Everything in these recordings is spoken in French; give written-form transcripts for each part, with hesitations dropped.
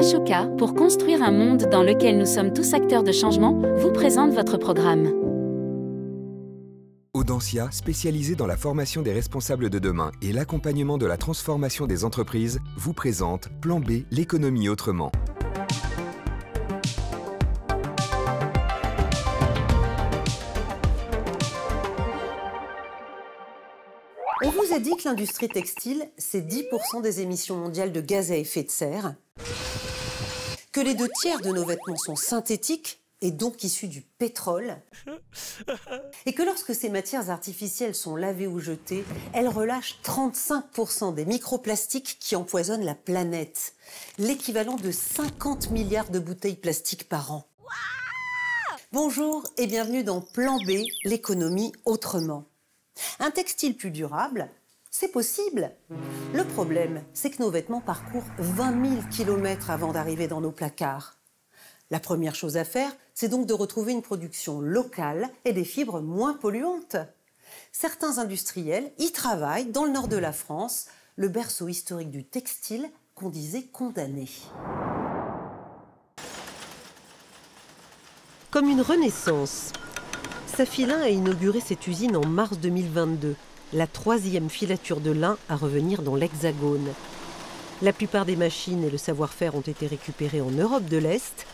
Ashoka, pour construire un monde dans lequel nous sommes tous acteurs de changement, vous présente votre programme. Audencia, spécialisée dans la formation des responsables de demain et l'accompagnement de la transformation des entreprises, vous présente Plan B, l'économie autrement. On vous a dit que l'industrie textile, c'est 10% des émissions mondiales de gaz à effet de serre, que les 2/3 de nos vêtements sont synthétiques et donc issus du pétrole, et que lorsque ces matières artificielles sont lavées ou jetées, elles relâchent 35% des microplastiques qui empoisonnent la planète, l'équivalent de 50 milliards de bouteilles plastiques par an. Bonjour et bienvenue dans Plan B, l'économie autrement. Un textile plus durable, c'est possible. Le problème, c'est que nos vêtements parcourent 20 000 km avant d'arriver dans nos placards. La première chose à faire, c'est donc de retrouver une production locale et des fibres moins polluantes. Certains industriels y travaillent dans le nord de la France, le berceau historique du textile qu'on disait condamné. Comme une renaissance, Safilin a inauguré cette usine en mars 2022, la 3e filature de lin à revenir dans l'Hexagone. La plupart des machines et le savoir-faire ont été récupérés en Europe de l'Est.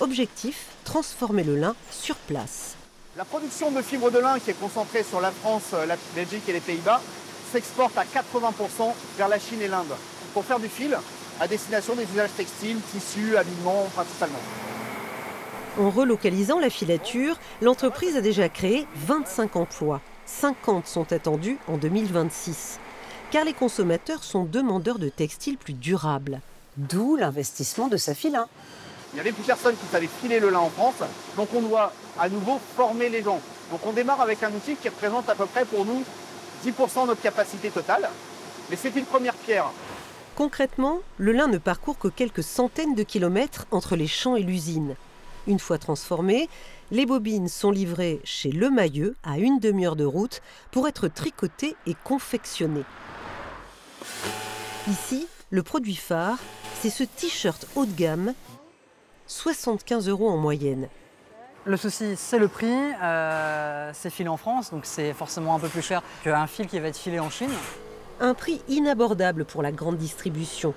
Objectif, transformer le lin sur place. La production de fibres de lin qui est concentrée sur la France, la Belgique et les Pays-Bas s'exporte à 80% vers la Chine et l'Inde pour faire du fil à destination des usages textiles, tissus, habillement principalement. En relocalisant la filature, l'entreprise a déjà créé 25 emplois. 50 sont attendus en 2026. Car les consommateurs sont demandeurs de textiles plus durables. D'où l'investissement de Safilin. Il n'y avait plus personne qui savait filer le lin en France, donc on doit à nouveau former les gens. Donc on démarre avec un outil qui représente à peu près pour nous 10% de notre capacité totale, mais c'est une première pierre. Concrètement, le lin ne parcourt que quelques centaines de kilomètres entre les champs et l'usine. Une fois transformées, les bobines sont livrées chez Le Mailleux à une demi-heure de route pour être tricotées et confectionnées. Ici, le produit phare, c'est ce t-shirt haut de gamme, 75 € en moyenne. Le souci, c'est le prix. C'est filé en France, donc c'est forcément un peu plus cher qu'un fil qui va être filé en Chine. Un prix inabordable pour la grande distribution.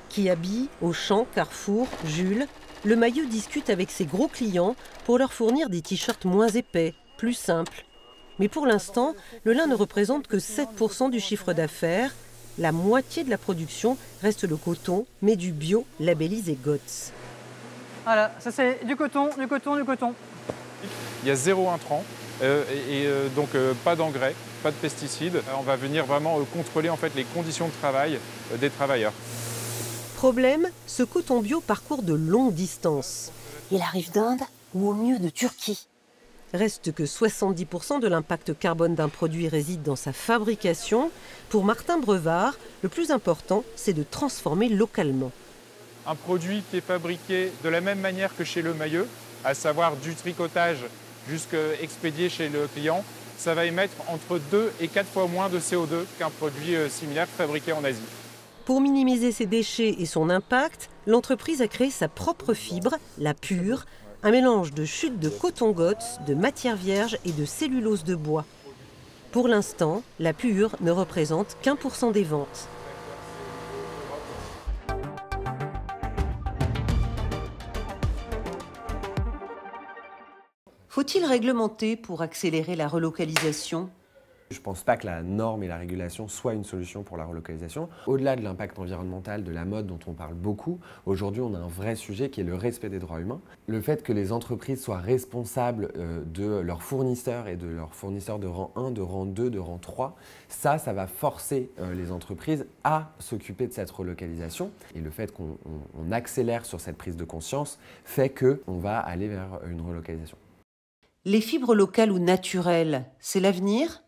Kiabi, Auchan, Carrefour, Jules, Le Mailleux discute avec ses gros clients pour leur fournir des t-shirts moins épais, plus simples. Mais pour l'instant, le lin ne représente que 7% du chiffre d'affaires. La moitié de la production reste le coton, mais du bio labellisé GOTS. Voilà, ça c'est du coton, du coton, du coton. Il y a 0 intrant donc pas d'engrais, pas de pesticides. On va venir vraiment contrôler en fait les conditions de travail des travailleurs. Problème, ce coton bio parcourt de longues distances. Il arrive d'Inde ou au mieux de Turquie. Reste que 70% de l'impact carbone d'un produit réside dans sa fabrication. Pour Martin Brevard, le plus important, c'est de transformer localement. Un produit qui est fabriqué de la même manière que chez Le Mailleux, à savoir du tricotage jusqu'à expédié chez le client, ça va émettre entre 2 et 4 fois moins de CO2 qu'un produit similaire fabriqué en Asie. Pour minimiser ses déchets et son impact, l'entreprise a créé sa propre fibre, la Pure, un mélange de chute de coton GOTS, de matière vierge et de cellulose de bois. Pour l'instant, la Pure ne représente qu'1% des ventes. Faut-il réglementer pour accélérer la relocalisation ? Je ne pense pas que la norme et la régulation soient une solution pour la relocalisation. Au-delà de l'impact environnemental, de la mode dont on parle beaucoup, aujourd'hui on a un vrai sujet qui est le respect des droits humains. Le fait que les entreprises soient responsables de leurs fournisseurs et de leurs fournisseurs de rang 1, de rang 2, de rang 3, ça va forcer les entreprises à s'occuper de cette relocalisation. Et le fait qu'on accélère sur cette prise de conscience fait qu'on va aller vers une relocalisation. Les fibres locales ou naturelles, c'est l'avenir ?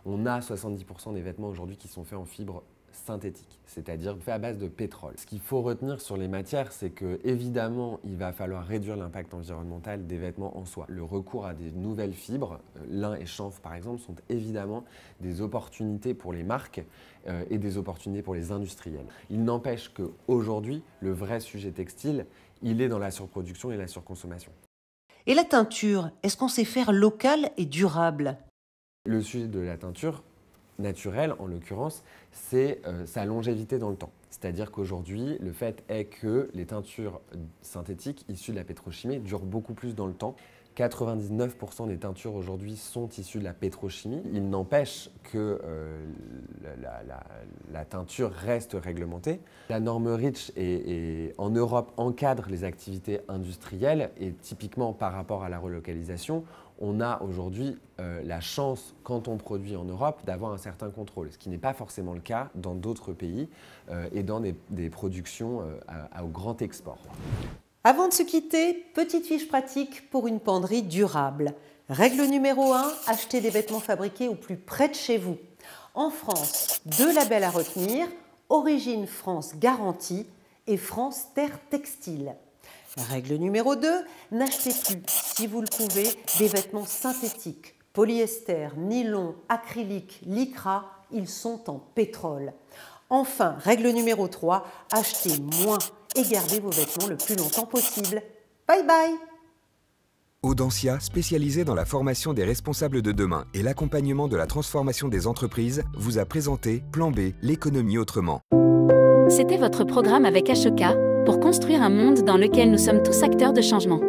On a 70% des vêtements aujourd'hui qui sont faits en fibres synthétique, c'est-à-dire fait à base de pétrole. Ce qu'il faut retenir sur les matières, c'est que évidemment, il va falloir réduire l'impact environnemental des vêtements en soi. Le recours à des nouvelles fibres, lin et chanvre par exemple, sont évidemment des opportunités pour les marques et des opportunités pour les industriels. Il n'empêche qu'aujourd'hui, le vrai sujet textile, il est dans la surproduction et la surconsommation. Et la teinture, est-ce qu'on sait faire local et durable? Le sujet de la teinture, naturelle en l'occurrence, c'est sa longévité dans le temps. C'est-à-dire qu'aujourd'hui, le fait est que les teintures synthétiques issues de la pétrochimie durent beaucoup plus dans le temps. 99% des teintures aujourd'hui sont issues de la pétrochimie. Il n'empêche que la teinture reste réglementée. La norme REACH en Europe encadre les activités industrielles et typiquement par rapport à la relocalisation, on a aujourd'hui la chance, quand on produit en Europe, d'avoir un certain contrôle, ce qui n'est pas forcément le cas dans d'autres pays et dans des productions au grand export. Avant de se quitter, petite fiche pratique pour une penderie durable. Règle numéro 1, achetez des vêtements fabriqués au plus près de chez vous. En France, 2 labels à retenir, Origine France Garantie et France Terre Textile. Règle numéro 2, n'achetez plus, si vous le pouvez, des vêtements synthétiques, polyester, nylon, acrylique, lycra, ils sont en pétrole. Enfin, règle numéro 3, achetez moins et gardez vos vêtements le plus longtemps possible. Bye bye! Audencia, spécialisée dans la formation des responsables de demain et l'accompagnement de la transformation des entreprises, vous a présenté Plan B, l'économie autrement. C'était votre programme avec HEK pour construire un monde dans lequel nous sommes tous acteurs de changement.